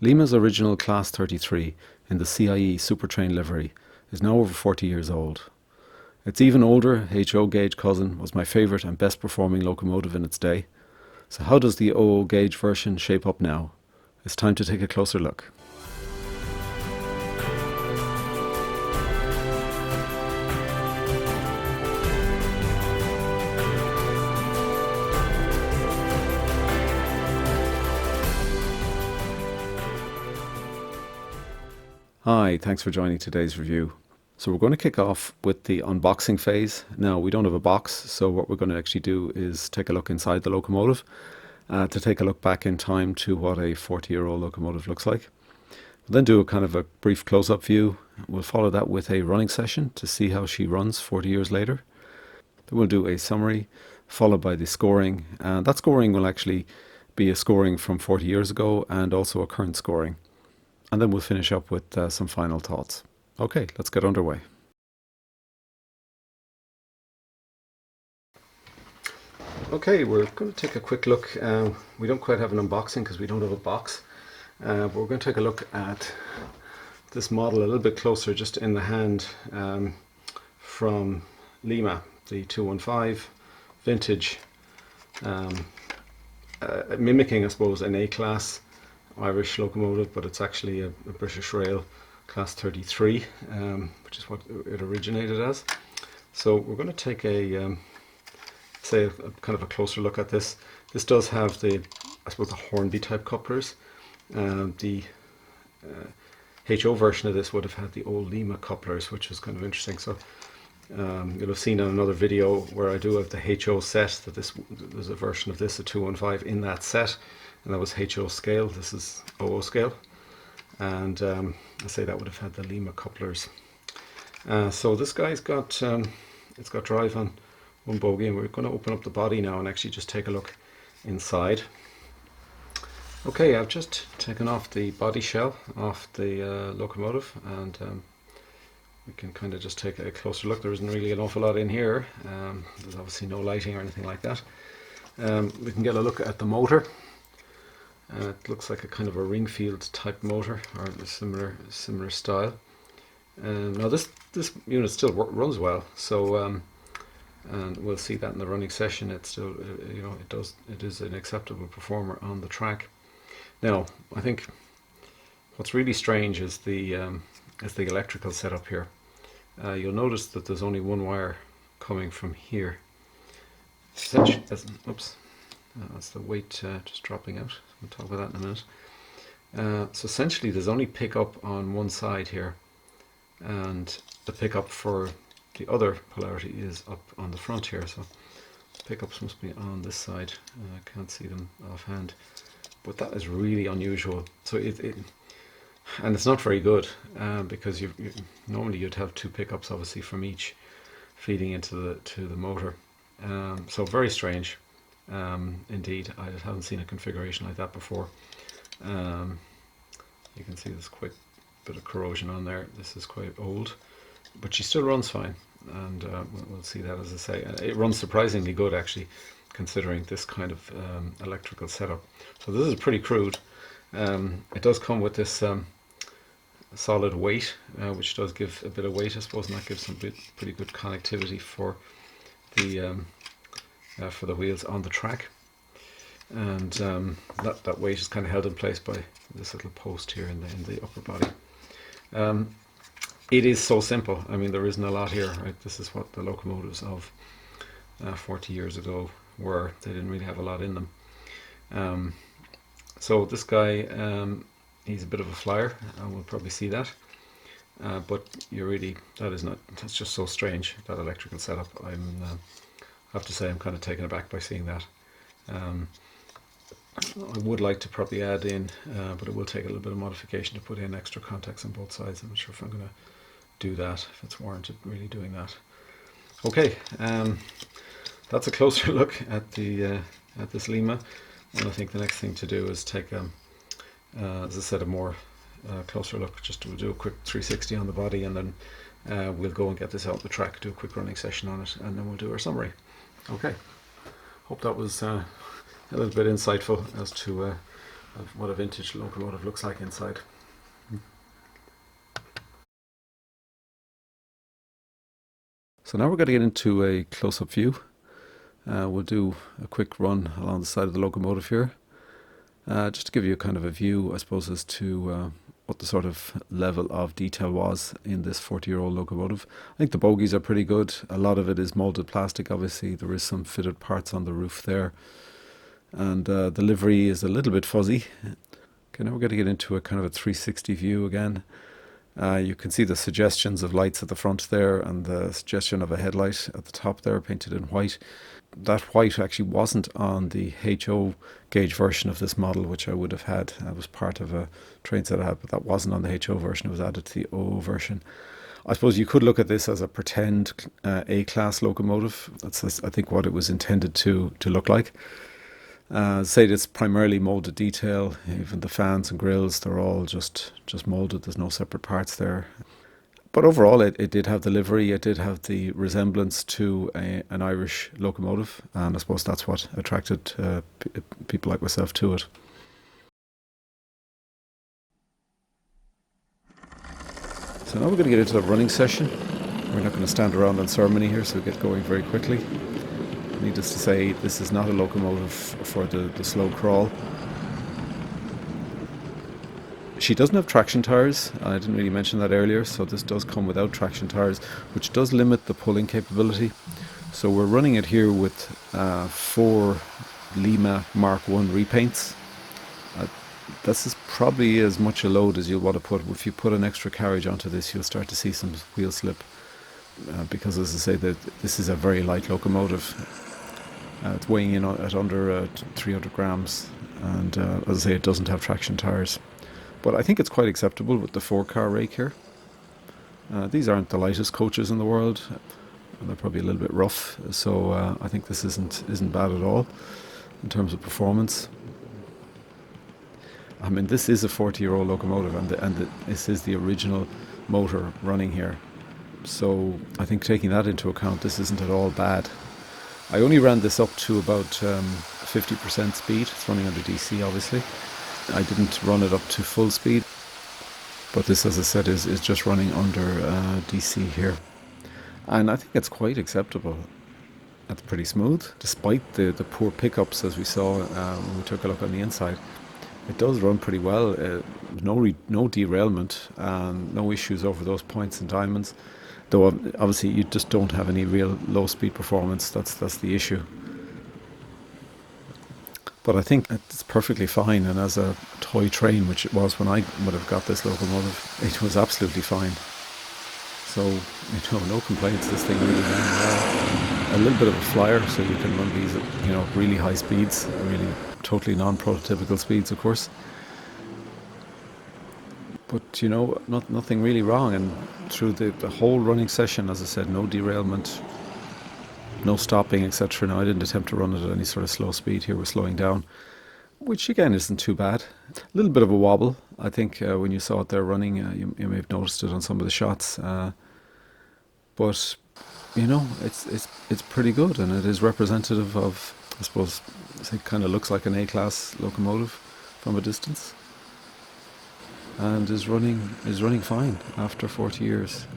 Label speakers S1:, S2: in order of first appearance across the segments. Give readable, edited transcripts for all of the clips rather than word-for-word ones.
S1: Lima's original Class 33 in the CIE Supertrain livery is now over 40 years old. Its even older HO gauge cousin was my favourite and best performing locomotive in its day. So how does the OO gauge version shape up now? It's time to take a closer look. Hi, thanks for joining today's review. So we're going to kick off with the unboxing phase. Now we don't have a box, so what we're going to actually do is take a look inside the locomotive to take a look back in time to what a 40-year-old locomotive looks like. We'll then do a kind of a brief close-up view. We'll follow that with a running session to see how she runs 40 years later. Then we'll do a summary followed by the scoring, and that scoring will actually be a scoring from 40 years ago and also a current scoring. And then we'll finish up with some final thoughts. Okay, let's get underway. Okay, we're going to take a quick look. We don't quite have an unboxing because we don't have a box. But we're going to take a look at this model a little bit closer, just in the hand, from Lima, the 215 vintage, mimicking, I suppose, an A-class Irish locomotive, but it's actually a British Rail Class 33, which is what it originated as. So we're going to take a kind of a closer look at this. This does have the, I suppose, the Hornby type couplers. The HO version of this would have had the old Lima couplers, which was kind of interesting. So you'll have seen in another video where I do have the HO set, that there's a version of this, a 215, in that set. And that was HO scale. This is OO scale, and I say that would have had the Lima couplers. So this guy's got it's got drive on one bogie, and we're going to open up the body now and actually just take a look inside. Okay, I've just taken off the body shell off the locomotive, and we can kind of just take a closer look. There isn't really an awful lot in here. There's obviously no lighting or anything like that. We can get a look at the motor. It looks like a kind of a Ringfield type motor, or a similar style. Now this unit still runs well, so and we'll see that in the running session. It's still, it is an acceptable performer on the track. Now I think what's really strange is the electrical setup here. You'll notice that there's only one wire coming from here. Oops. That's the weight just dropping out. We'll talk about that in a minute. So essentially there's only pickup on one side here, and the pickup for the other polarity is up on the front here. So pickups must be on this side. I can't see them offhand, but that is really unusual. So and it's not very good, because normally you'd have two pickups obviously from each feeding into the motor. So very strange. Indeed, I haven't seen a configuration like that before. You can see there's quite a bit of corrosion on there. This is quite old, but she still runs fine, and we'll see that, as I say. It runs surprisingly good, actually, considering this kind of electrical setup. So this is pretty crude. It does come with this solid weight, which does give a bit of weight, I suppose, and that gives some pretty good connectivity for the wheels on the track. And that weight is kind of held in place by this little post here in the upper body. It is so simple. I mean, there isn't a lot here, right? This is what the locomotives of 40 years ago were. They didn't really have a lot in them. So this guy, he's a bit of a flyer, and we'll probably see that. But that's just so strange, that electrical setup. I have to say I'm kind of taken aback by seeing that. I would like to probably add in, but it will take a little bit of modification to put in extra contacts on both sides. I'm not sure if I'm going to do that, if it's warranted really doing that. Okay, that's a closer look at this Lima, and I think the next thing to do is take, as I said, a more closer look. Just to do a quick 360 on the body, and then we'll go and get this out the track, do a quick running session on it, and then we'll do our summary. Okay, hope that was a little bit insightful as to of what a vintage locomotive looks like inside. So now we're going to get into a close-up view. We'll do a quick run along the side of the locomotive here, just to give you kind of a view, I suppose, as to what the sort of level of detail was in this 40-year-old locomotive. I think the bogies are pretty good. A lot of it is moulded plastic, obviously. There is some fitted parts on the roof there. And the livery is a little bit fuzzy. Okay, now we're going to get into a kind of a 360 view again. You can see the suggestions of lights at the front there and the suggestion of a headlight at the top there painted in white. That white actually wasn't on the HO gauge version of this model, which I would have had. That was part of a train set I had, but that wasn't on the HO version. It was added to the OO version. I suppose you could look at this as a pretend A-class locomotive. That's, I think, what it was intended to look like. Say it's primarily moulded detail. Even the fans and grills, they're all just moulded. There's no separate parts there. But overall, it did have the livery. It did have the resemblance to an Irish locomotive, and I suppose that's what attracted people like myself to it. So now we're going to get into the running session. We're not going to stand around on ceremony here, so we get going very quickly. Needless to say, this is not a locomotive for the slow crawl. She doesn't have traction tyres. I didn't really mention that earlier, so this does come without traction tyres, which does limit the pulling capability. So we're running it here with 4 Lima Mark I repaints. This is probably as much a load as you'll want to put. If you put an extra carriage onto this, you'll start to see some wheel slip, because, as I say, this is a very light locomotive. It's weighing in at under 300 grams, and as I say, it doesn't have traction tyres. But I think it's quite acceptable with the 4-car rake here. These aren't the lightest coaches in the world, and they're probably a little bit rough, so I think this isn't bad at all in terms of performance. I mean, this is a 40-year-old locomotive, and this is the original motor running here. So I think taking that into account, this isn't at all bad. I only ran this up to about 50% speed. It's running under DC, obviously. I didn't run it up to full speed, but this, as I said, is just running under DC here. And I think it's quite acceptable. It's pretty smooth, despite the poor pickups, as we saw when we took a look on the inside. It does run pretty well. No derailment, no issues over those points and diamonds. Though obviously you just don't have any real low speed performance. That's the issue. But I think it's perfectly fine, and as a toy train, which it was when I would have got this locomotive, it was absolutely fine. So, no complaints. This thing really ran well. A little bit of a flyer, so you can run these at really high speeds, really totally non-prototypical speeds, of course. But nothing really wrong, and through the whole running session, as I said, no derailment, no stopping, etc. Now, I didn't attempt to run it at any sort of slow speed here. We're slowing down, which again isn't too bad. A little bit of a wobble, I think, when you saw it there running. You may have noticed it on some of the shots, but it's pretty good, and it is representative of, I suppose, it kind of looks like an A-class locomotive from a distance, and is running fine after 40 years.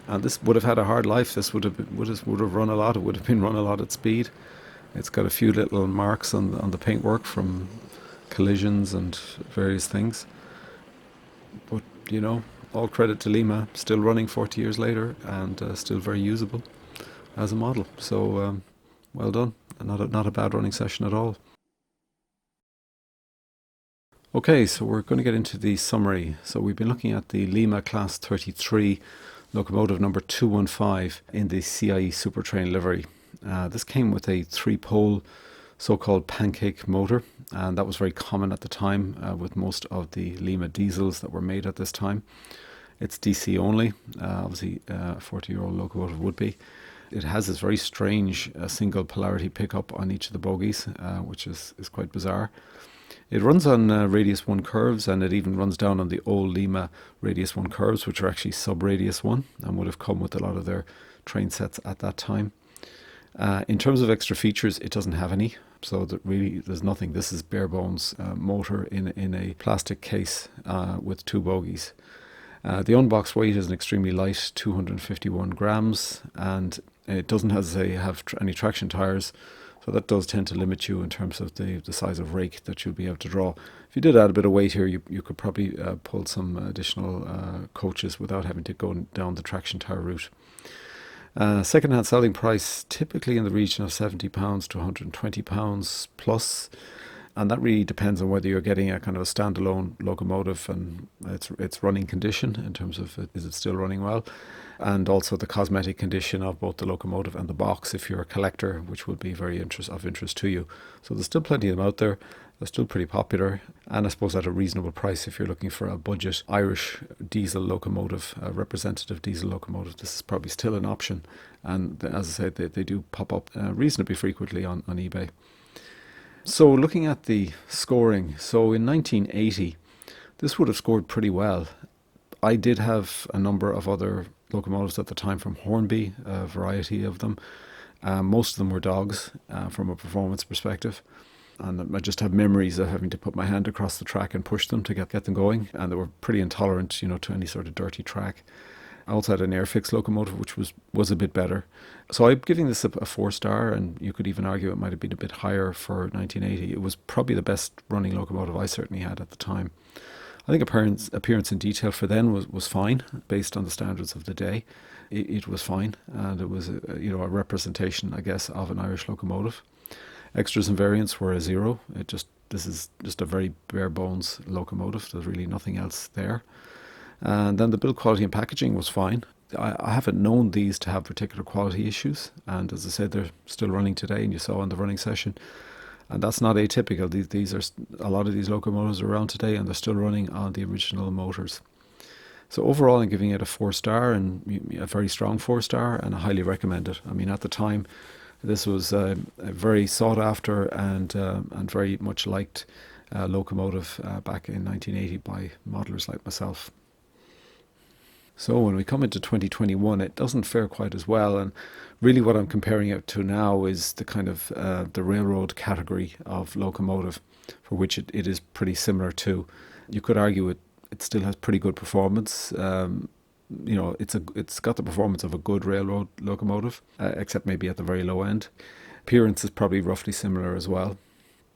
S1: And this would have had a hard life. This would have run a lot. It would have been run a lot at speed. It's got a few little marks on the paintwork from collisions and various things. But all credit to Lima, still running 40 years later, and still very usable as a model. So well done. Not a bad running session at all. Okay, so we're going to get into the summary. So we've been looking at the Lima Class 33 locomotive number 215 in the CIE Supertrain livery. This came with a 3-pole so-called pancake motor, and that was very common at the time with most of the Lima diesels that were made at this time. It's DC only, obviously a 40-year-old locomotive would be. It has this very strange single polarity pickup on each of the bogies, which is quite bizarre. It runs on radius 1 curves, and it even runs down on the old Lima radius 1 curves, which are actually sub-radius 1 and would have come with a lot of their train sets at that time. In terms of extra features, it doesn't have any.
S2: So that really, there's nothing. This is bare bones motor in a plastic case with 2 bogies. The unboxed weight is an extremely light 251 grams, and it doesn't, as I say, have any traction tyres, so that does tend to limit you in terms of the size of rake that you'll be able to draw. If you did add a bit of weight here, you could probably pull some additional coaches without having to go down the traction tyre route. Second-hand selling price typically in the region of £70 to £120 plus, and that really depends on whether you're getting a kind of a standalone locomotive and its running condition in terms of is it still running well, and also the cosmetic condition of both the locomotive and the box if you're a collector, which would be very of interest to you. So there's still plenty of them out there. They're still pretty popular, and I suppose at a reasonable price if you're looking for a budget Irish diesel locomotive, a representative diesel locomotive. This is probably still an option, and as I said, they do pop up reasonably frequently on eBay. So looking at the scoring, so in 1980 this would have scored pretty well. I did have a number of other locomotives at the time from Hornby, a variety of them. Most of them were dogs from a performance perspective. And I just have memories of having to put my hand across the track and push them to get them going. And they were pretty intolerant, to any sort of dirty track. I also had an Airfix locomotive, which was a bit better. So I'm giving this a 4-star, and you could even argue it might have been a bit higher for 1980. It was probably the best running locomotive I certainly had at the time. I think appearance in detail for then was fine, based on the standards of the day. It was fine, and it was a representation, I guess, of an Irish locomotive. Extras and variants were a 0. This is just a very bare bones locomotive. There's really nothing else there. And then the build quality and packaging was fine. I haven't known these to have particular quality issues, and as I said, they're still running today, and you saw in the running session. And that's not atypical. These are a lot of these locomotives are around today, and they're still running on the original motors. So overall, I'm giving it a 4-star, and a very strong 4-star, and I highly recommend it. I mean, at the time, this was a very sought after and very much liked locomotive back in 1980 by modelers like myself. So when we come into 2021, it doesn't fare quite as well, and really what I'm comparing it to now is the kind of the railroad category of locomotive, for which it is pretty similar to. You could argue it still has pretty good performance. It's got the performance of a good railroad locomotive, except maybe at the very low end. Appearance is probably roughly similar as well.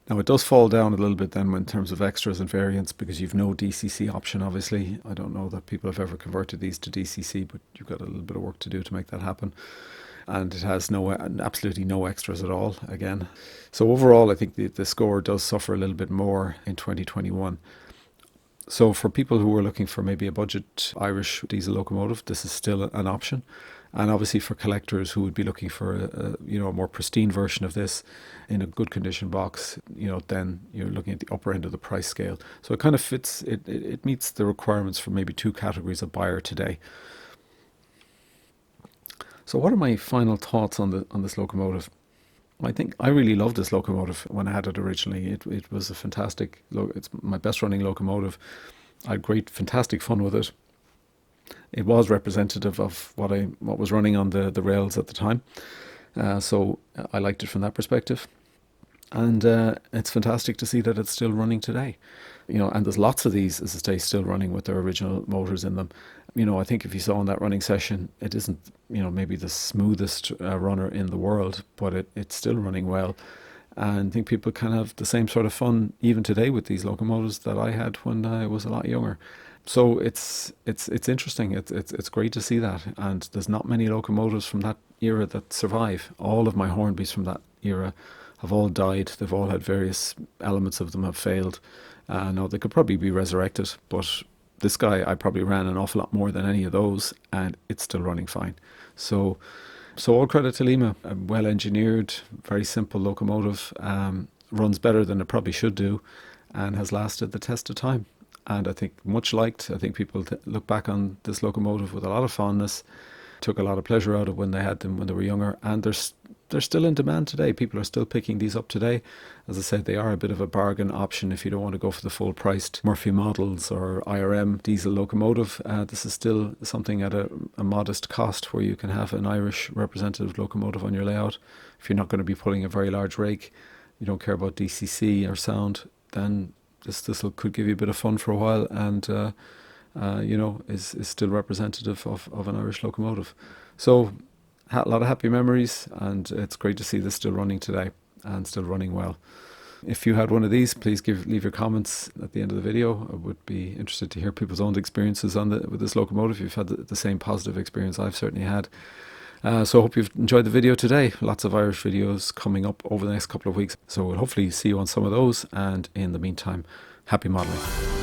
S2: Now it does fall down a little bit then in terms of extras and variants, because you've no DCC option, obviously. I don't know that people have ever converted these to DCC, but you've got a little bit of work to do to make that happen. And it has absolutely no extras at all, again. So overall, I think the score does suffer a little bit more in 2021. So for people who are looking for maybe a budget Irish diesel locomotive, this is still an option. And obviously for collectors who would be looking for a more pristine version of this in a good condition box, then you're looking at the upper end of the price scale. So it kind of fits, it meets the requirements for maybe 2 categories of buyer today. So what are my final thoughts on this locomotive? I think I really loved this locomotive when I had it originally. It was a fantastic, it's my best running locomotive. I had fantastic fun with it. It was representative of what was running on the rails at the time. So I liked it from that perspective. And it's fantastic to see that it's still running today. And there's lots of these, as I say, still running with their original motors in them. I think if you saw in that running session, it isn't, maybe the smoothest runner in the world, but it's still running well. And I think people can have the same sort of fun even today with these locomotives that I had when I was a lot younger. So it's interesting. It's great to see that. And there's not many locomotives from that era that survive. All of my Hornbys from that era have all died. They've all had various elements of them have failed. Now they could probably be resurrected, but this guy, I probably ran an awful lot more than any of those, and it's still running fine. So all credit to Lima. A well-engineered, very simple locomotive, runs better than it probably should do, and has lasted the test of time. And I think much liked. I think people look back on this locomotive with a lot of fondness, took a lot of pleasure out of when they had them when they were younger, and they're still in demand today. People are still picking these up today. As I said, they are a bit of a bargain option if you don't want to go for the full-priced Murphy models or IRM diesel locomotive. This is still something at a modest cost where you can have an Irish representative locomotive on your layout if you're not going to be pulling a very large rake. you don't care about DCC or sound, then this could give you a bit of fun for a while, and is still representative of an Irish locomotive. So a lot of happy memories, and it's great to see this still running today and still running well. If you had one of these, please leave your comments at the end of the video. I would be interested to hear people's own experiences with this locomotive. You've had the same positive experience I've certainly had. So I hope you've enjoyed the video today. Lots of Irish videos coming up over the next couple of weeks. So we'll hopefully see you on some of those. And in the meantime, happy modelling.